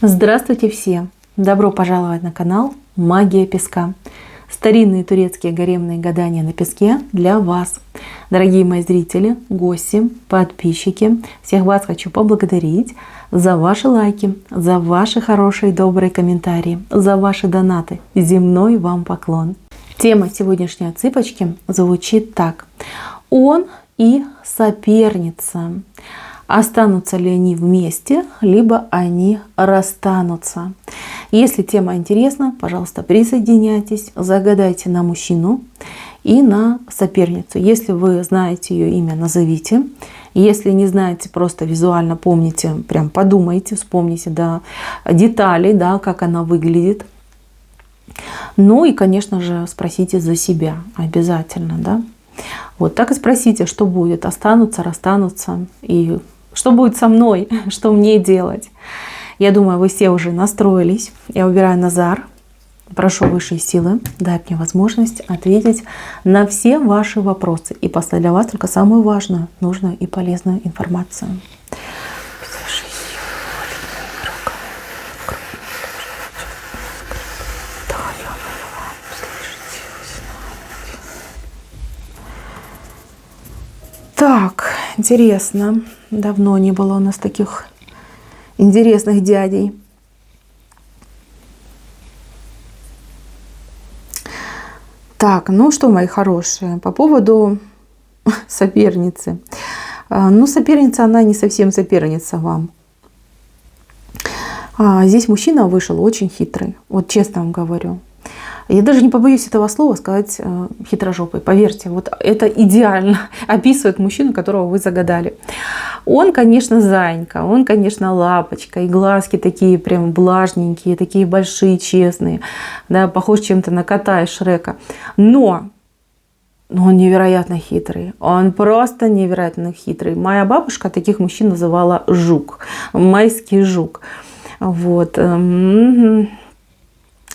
Здравствуйте все! Добро пожаловать на канал Магия Песка. Старинные турецкие гаремные гадания на песке для вас. Дорогие мои зрители, гости, подписчики, всех вас хочу поблагодарить за ваши лайки, за ваши хорошие добрые комментарии, за ваши донаты. Земной вам поклон. Тема сегодняшней цыпочки звучит так. Он и соперница. Останутся ли они вместе, либо они расстанутся. Если тема интересна, пожалуйста, присоединяйтесь, загадайте на мужчину и на соперницу. Если вы знаете ее имя, назовите. Если не знаете, просто визуально помните, прям подумайте, вспомните до деталей, да, как она выглядит. Ну и, конечно же, спросите за себя обязательно, да. Вот так и спросите, что будет, останутся, расстанутся, и что будет со мной, что мне делать. Я думаю, вы все уже настроились. Я убираю Назар. Прошу высшие силы дать мне возможность ответить на все ваши вопросы и послать для вас только самую важную, нужную и полезную информацию. Так, интересно. Давно не было у нас таких интересных дядей. Так, ну что, мои хорошие, по поводу соперницы. Ну, соперница, она не совсем соперница вам. Здесь мужчина вышел очень хитрый, вот честно вам говорю. Я даже не побоюсь этого слова сказать хитрожопый. Поверьте, вот это идеально описывает мужчину, которого вы загадали. Он, конечно, зайка, он, конечно, лапочка, и глазки такие прям влажненькие, такие большие, честные, да, похож чем-то на кота из Шрека. Но он невероятно хитрый, он просто невероятно хитрый. Моя бабушка таких мужчин называла жук, майский жук. Вот.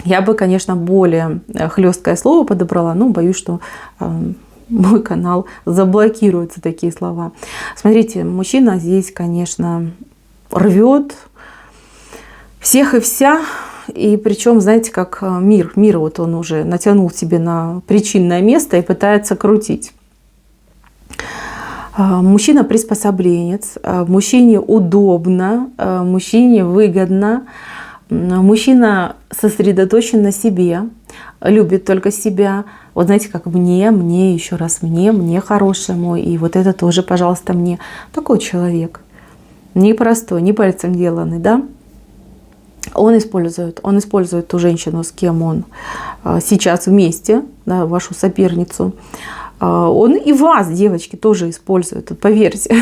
Я бы, конечно, более хлесткое слово подобрала, но боюсь, что мой канал заблокирует за такие слова. Смотрите, мужчина здесь, конечно, рвет всех и вся. И причем, знаете, как мир вот он уже натянул себе на причинное место и пытается крутить. Мужчина приспособленец, мужчине удобно, мужчине выгодно. Мужчина сосредоточен на себе, любит только себя. Вот знаете, как мне, еще раз мне хороший мой. И вот это тоже, пожалуйста, мне. Такой человек. Непростой, не пальцем деланный, да? Он использует ту женщину, с кем он сейчас вместе, да, вашу соперницу. Он и вас, девочки, тоже использует, вот поверьте.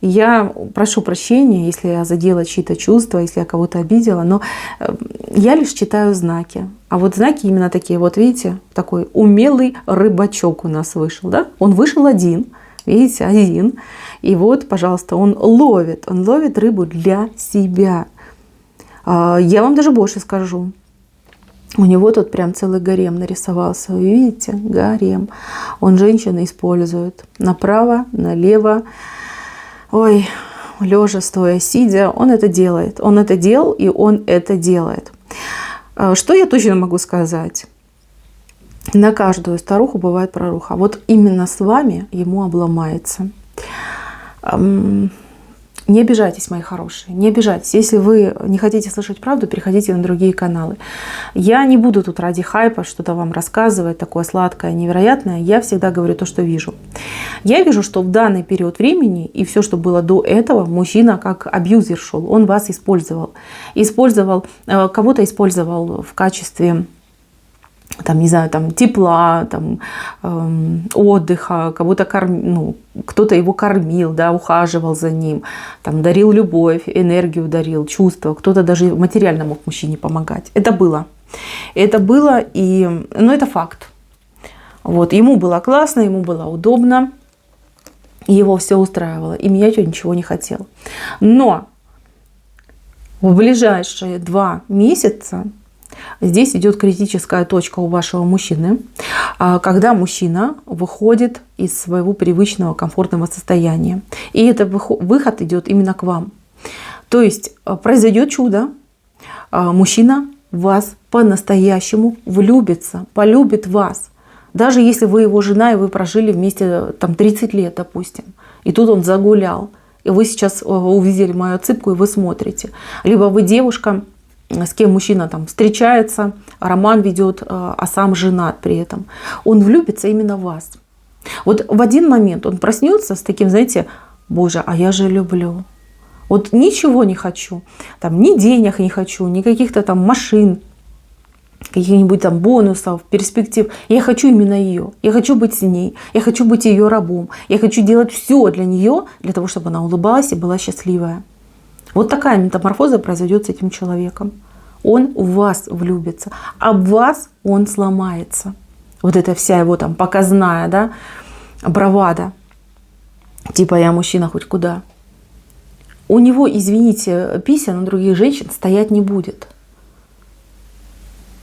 Я прошу прощения, если я задела чьи-то чувства, если я кого-то обидела, но я лишь читаю знаки. А вот знаки именно такие, вот видите, такой умелый рыбачок у нас вышел, да? Он вышел один, видите, один. И вот, пожалуйста, он ловит рыбу для себя. Я вам даже больше скажу. У него тут прям целый гарем нарисовался. Вы видите? Гарем. Он женщин использует направо, налево. Ой, лежа, стоя, сидя, он это делает. Он это делал, и он это делает. Что я точно могу сказать? На каждую старуху бывает проруха. Вот именно с вами ему обломается. Не обижайтесь, мои хорошие, не обижайтесь. Если вы не хотите слышать правду, переходите на другие каналы. Я не буду тут ради хайпа что-то вам рассказывать, такое сладкое, невероятное. Я всегда говорю то, что вижу. Я вижу, что в данный период времени и все, что было до этого, мужчина как абьюзер шел. Он вас использовал. Кого-то использовал в качестве там, не знаю, там, тепла, там, отдыха, кого-то кто-то его кормил, да, ухаживал за ним, там, дарил любовь, энергию дарил, чувства, кто-то даже материально мог мужчине помогать. Это было, но это факт. Вот, ему было классно, ему было удобно, его все устраивало, и менять он ничего не хотел. Но в ближайшие 2 месяца здесь идет критическая точка у вашего мужчины, когда мужчина выходит из своего привычного комфортного состояния. И этот выход идет именно к вам. То есть произойдет чудо, мужчина в вас по-настоящему влюбится, полюбит вас. Даже если вы его жена, и вы прожили вместе там 30 лет, допустим, и тут он загулял, и вы сейчас увидели мою отсыпку, и вы смотрите. Либо вы девушка, с кем мужчина там встречается, роман ведет, а сам женат при этом. Он влюбится именно в вас. Вот в один момент он проснется с таким, знаете, Боже, а я же люблю. Вот ничего не хочу, там, ни денег не хочу, ни каких-то там машин, каких-нибудь там бонусов, перспектив. Я хочу именно ее. Я хочу быть с ней. Я хочу быть ее рабом. Я хочу делать все для нее, для того, чтобы она улыбалась и была счастливая. Вот такая метаморфоза произойдет с этим человеком. Он в вас влюбится, а в вас он сломается. Вот эта вся его там показная, да, бравада. Типа я мужчина хоть куда. У него, извините, пися на других женщин стоять не будет.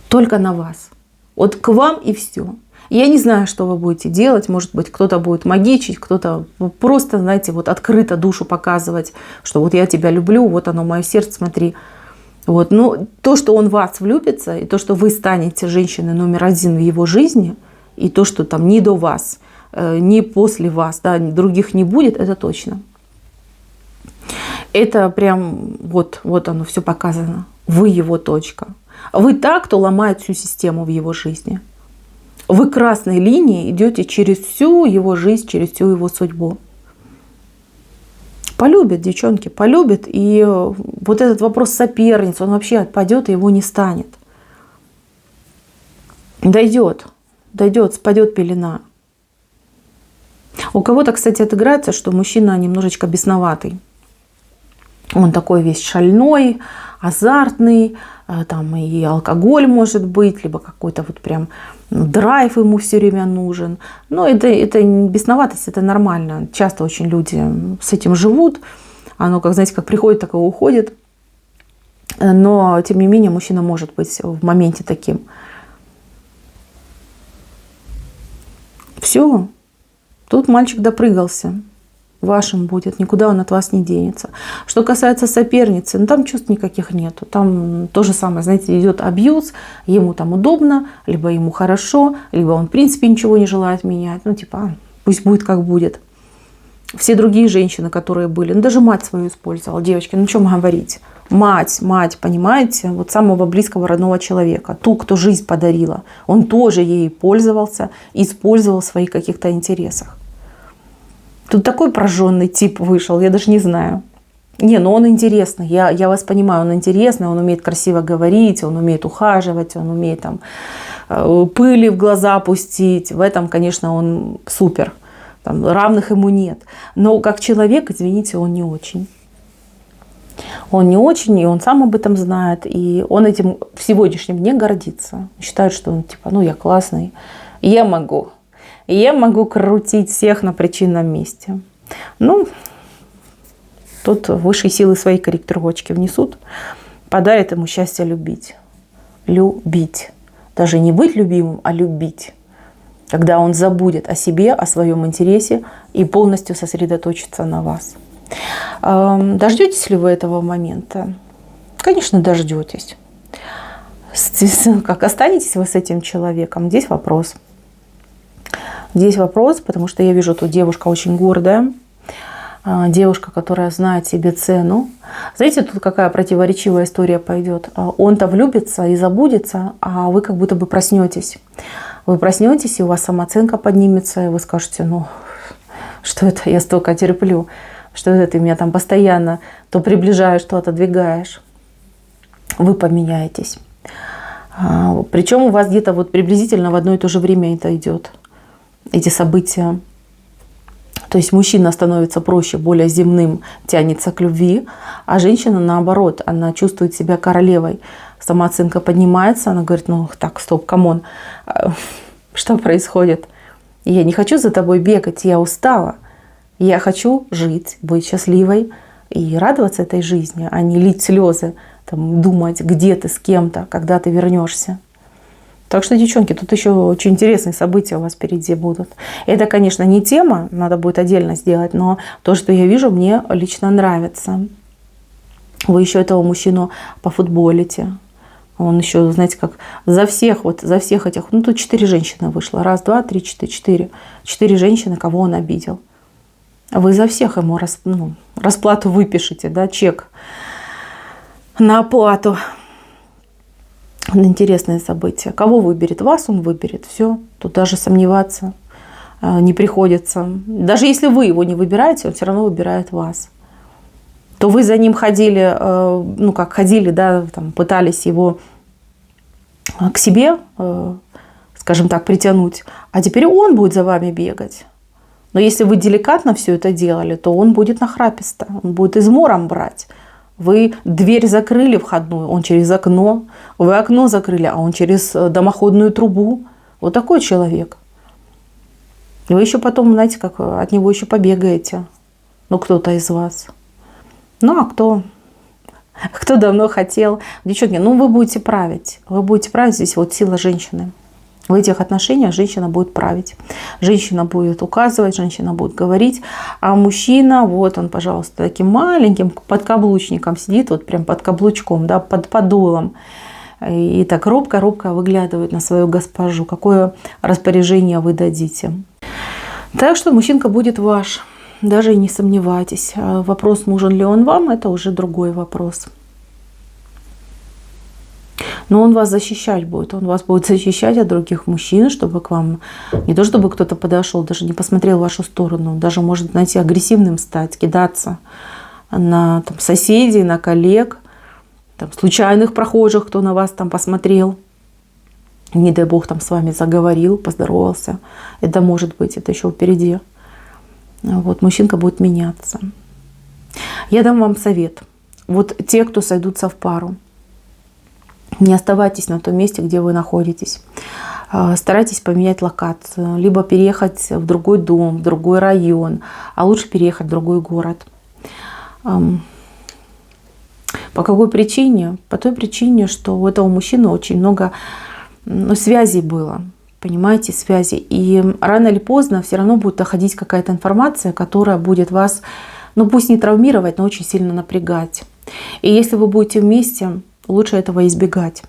Только на вас. Вот к вам и все. Я не знаю, что вы будете делать. Может быть, кто-то будет магичить, кто-то просто, знаете, вот открыто душу показывать, что вот я тебя люблю, вот оно, мое сердце, смотри. Вот. Но то, что он в вас влюбится, и то, что вы станете женщиной номер один в его жизни, и то, что там ни до вас, ни после вас, да, других не будет, это точно. Это прям вот оно все показано. Вы его точка. Вы та, кто ломает всю систему в его жизни. Вы красной линией идете через всю его жизнь, через всю его судьбу. Полюбит, девчонки, полюбит. И вот этот вопрос соперницы, он вообще отпадет, и его не станет. Дойдет, спадет пелена. У кого-то, кстати, отыграется, что мужчина немножечко бесноватый. Он такой весь шальной, азартный, там и алкоголь может быть, либо какой-то вот прям драйв ему все время нужен. Но это бесноватость, это нормально. Часто очень люди с этим живут. Оно, как знаете, как приходит, так и уходит. Но, тем не менее, мужчина может быть в моменте таким. Все. Тут мальчик допрыгался. Вашим будет, никуда он от вас не денется. Что касается соперницы, там чувств никаких нету. Там то же самое, знаете, идет абьюз, ему там удобно, либо ему хорошо, либо он в принципе ничего не желает менять. Пусть будет как будет. Все другие женщины, которые были, даже мать свою использовала. Девочки, о чем говорить? Мать, понимаете, вот самого близкого родного человека, ту, кто жизнь подарила. Он тоже ей пользовался, использовал в своих каких-то интересах. Тут такой прожженный тип вышел, я даже не знаю. Он интересный, я вас понимаю, он интересный, он умеет красиво говорить, он умеет ухаживать, он умеет там пыли в глаза пустить. В этом, конечно, он супер. Там, равных ему нет. Но как человек, извините, он не очень. Он не очень, и он сам об этом знает. И он этим в сегодняшнем дне гордится. Считает, что он типа, я классный, я могу. Я могу крутить всех на причинном месте. Тут высшие силы свои корректировочки внесут. Подарит ему счастье любить. Любить. Даже не быть любимым, а любить. Когда он забудет о себе, о своем интересе и полностью сосредоточится на вас. Дождетесь ли вы этого момента? Конечно, дождетесь. Как останетесь вы с этим человеком? Здесь вопрос. Здесь вопрос, потому что я вижу, тут девушка очень гордая, девушка, которая знает себе цену. Знаете, тут какая противоречивая история пойдет. Он-то влюбится и забудется, а вы как будто бы проснетесь. Вы проснетесь, и у вас самооценка поднимется, и вы скажете, что это я столько терплю, что это ты меня там постоянно то приближаешь, то отодвигаешь. Вы поменяетесь. Причем у вас где-то вот приблизительно в одно и то же время это идет. Эти события. То есть мужчина становится проще, более земным, тянется к любви, а женщина наоборот, она чувствует себя королевой. Самооценка поднимается, она говорит, так, стоп, камон, что происходит? Я не хочу за тобой бегать, я устала. Я хочу жить, быть счастливой и радоваться этой жизни, а не лить слезы, думать, где ты, с кем-то, когда ты вернешься. Так что, девчонки, тут еще очень интересные события у вас впереди будут. Это, конечно, не тема, надо будет отдельно сделать, но то, что я вижу, мне лично нравится. Вы еще этого мужчину пофутболите. Он еще, знаете, как за всех этих, ну тут 4 женщины вышло. 1, 2, 3, 4. 4 женщины, кого он обидел. Вы за всех ему расплату выпишите, да, чек на оплату. Интересное событие. Кого выберет? Вас он выберет. Все. Тут даже сомневаться не приходится. Даже если вы его не выбираете, он все равно выбирает вас. То вы за ним ходили, да, там, пытались его к себе, скажем так, притянуть, а теперь он будет за вами бегать. Но если вы деликатно все это делали, то он будет нахраписто, он будет измором брать. Вы дверь закрыли входную, он через окно, вы окно закрыли, а он через дымоходную трубу. Вот такой человек. И вы еще потом, знаете, как от него еще побегаете. Ну, кто-то из вас. Ну, а кто давно хотел. Девчонки, вы будете править. Вы будете править, здесь вот сила женщины. В этих отношениях женщина будет править. Женщина будет указывать, женщина будет говорить. А мужчина, вот он, пожалуйста, таким маленьким подкаблучником сидит, вот прям под каблучком, да, под подолом. И так робко-робко выглядывает на свою госпожу. Какое распоряжение вы дадите. Так что мужчинка будет ваш. Даже и не сомневайтесь. Вопрос, нужен ли он вам, это уже другой вопрос. Но он вас защищать будет. Он вас будет защищать от других мужчин, чтобы к вам не то чтобы кто-то подошел, даже не посмотрел в вашу сторону. Даже может, знаете, агрессивным стать, кидаться на соседей, на коллег, случайных прохожих, кто на вас там посмотрел. Не дай бог там с вами заговорил, поздоровался. Это может быть, это еще впереди. Вот, мужчинка будет меняться. Я дам вам совет. Вот те, кто сойдутся в пару, не оставайтесь на том месте, где вы находитесь. Старайтесь поменять локацию, либо переехать в другой дом, в другой район, а лучше переехать в другой город. По какой причине? По той причине, что у этого мужчины очень много связей было. Понимаете, связи. И рано или поздно все равно будет доходить какая-то информация, которая будет вас, пусть не травмировать, но очень сильно напрягать. И если вы будете вместе, лучше этого избегать.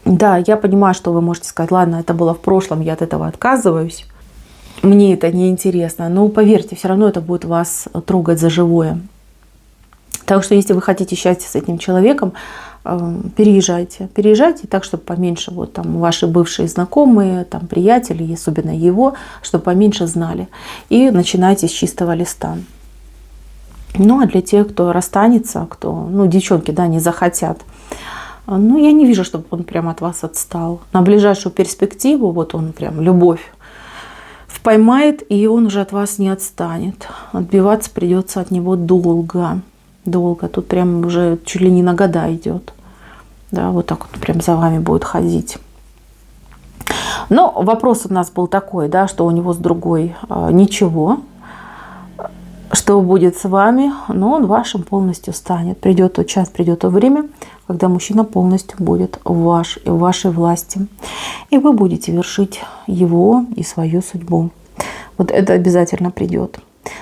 Да, я понимаю, что вы можете сказать, ладно, это было в прошлом, я от этого отказываюсь. Мне это не интересно. Но поверьте, все равно это будет вас трогать за живое. Так что если вы хотите счастья с этим человеком, переезжайте. Переезжайте так, чтобы поменьше ваши бывшие знакомые, приятели, особенно его, чтобы поменьше знали. И начинайте с чистого листа. Ну, а для тех, кто расстанется, кто, девчонки, да, не захотят, я не вижу, чтобы он прям от вас отстал. На ближайшую перспективу, вот он прям любовь поймает, и он уже от вас не отстанет. Отбиваться придется от него долго. Долго. Тут прям уже чуть ли не на года идет. Да, вот так вот прям за вами будет ходить. Но вопрос у нас был такой, да, что у него с другой ничего. Что будет с вами, но он вашим полностью станет. Придет тот час, придет то время, когда мужчина полностью будет в вашей власти. И вы будете вершить его и свою судьбу. Вот это обязательно придет.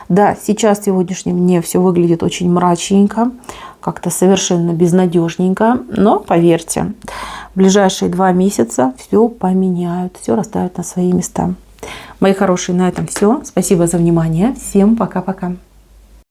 Да, сейчас в сегодняшнем дне все выглядит очень мрачненько, как-то совершенно безнадежненько. Но поверьте, в ближайшие 2 месяца все поменяют, все расставят на свои места. Мои хорошие, на этом все. Спасибо за внимание. Всем пока-пока.